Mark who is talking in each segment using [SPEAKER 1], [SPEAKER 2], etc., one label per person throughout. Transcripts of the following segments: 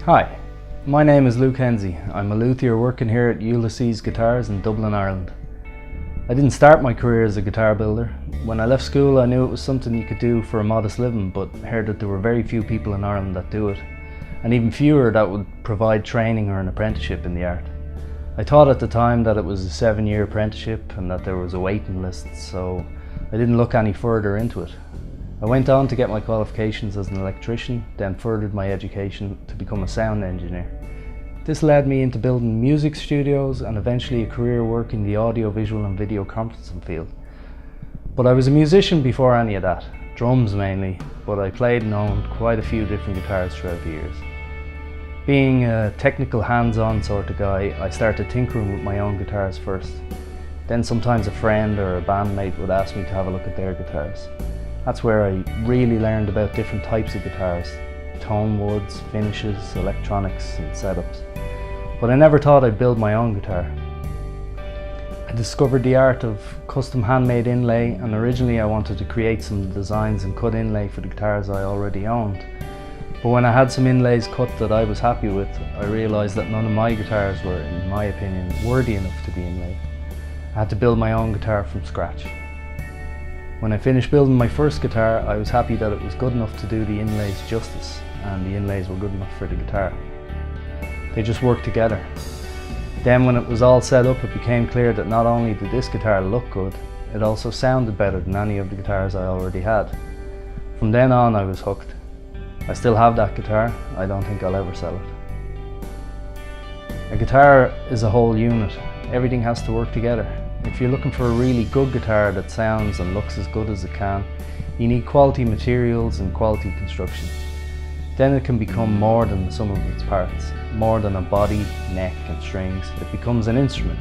[SPEAKER 1] Hi, my name is Luke Hensey. I'm a luthier working here at Ulysses Guitars in Dublin, Ireland. I didn't start my career as a guitar builder. When I left school I knew it was something you could do for a modest living, but heard that there were very few people in Ireland that do it, and even fewer that would provide training or an apprenticeship in the art. I thought at the time that it was a 7-year apprenticeship and that there was a waiting list, so I didn't look any further into it. I went on to get my qualifications as an electrician, then furthered my education to become a sound engineer. This led me into building music studios and eventually a career working the audio, visual and video conferencing field. But I was a musician before any of that, drums mainly, but I played and owned quite a few different guitars throughout the years. Being a technical hands-on sort of guy, I started tinkering with my own guitars first. Then sometimes a friend or a bandmate would ask me to have a look at their guitars. That's where I really learned about different types of guitars, tone woods, finishes, electronics and setups. But I never thought I'd build my own guitar. I discovered the art of custom handmade inlay, and originally I wanted to create some designs and cut inlay for the guitars I already owned. But when I had some inlays cut that I was happy with, I realised that none of my guitars were, in my opinion, worthy enough to be inlaid. I had to build my own guitar from scratch. When I finished building my first guitar, I was happy that it was good enough to do the inlays justice, and the inlays were good enough for the guitar. They just worked together. Then when it was all set up, it became clear that not only did this guitar look good, it also sounded better than any of the guitars I already had. From then on I was hooked. I still have that guitar. I don't think I'll ever sell it. A guitar is a whole unit. Everything has to work together. If you're looking for a really good guitar that sounds and looks as good as it can, you need quality materials and quality construction. Then it can become more than the sum of its parts, more than a body, neck and strings. It becomes an instrument.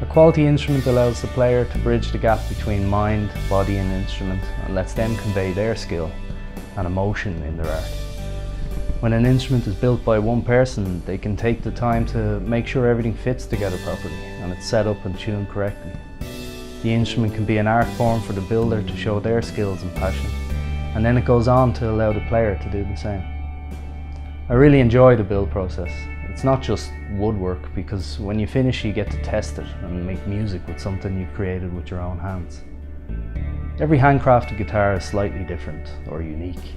[SPEAKER 1] A quality instrument allows the player to bridge the gap between mind, body and instrument, and lets them convey their skill and emotion in their art. When an instrument is built by one person, they can take the time to make sure everything fits together properly and it's set up and tuned correctly. The instrument can be an art form for the builder to show their skills and passion, and then it goes on to allow the player to do the same. I really enjoy the build process. It's not just woodwork, because when you finish you get to test it and make music with something you've created with your own hands. Every handcrafted guitar is slightly different or unique.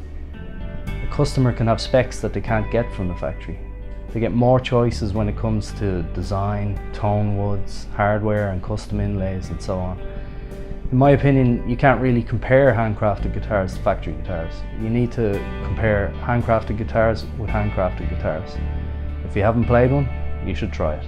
[SPEAKER 1] A customer can have specs that they can't get from the factory. They get more choices when it comes to design, tone woods, hardware and custom inlays and so on. In my opinion, you can't really compare handcrafted guitars to factory guitars. You need to compare handcrafted guitars with handcrafted guitars. If you haven't played one, you should try it.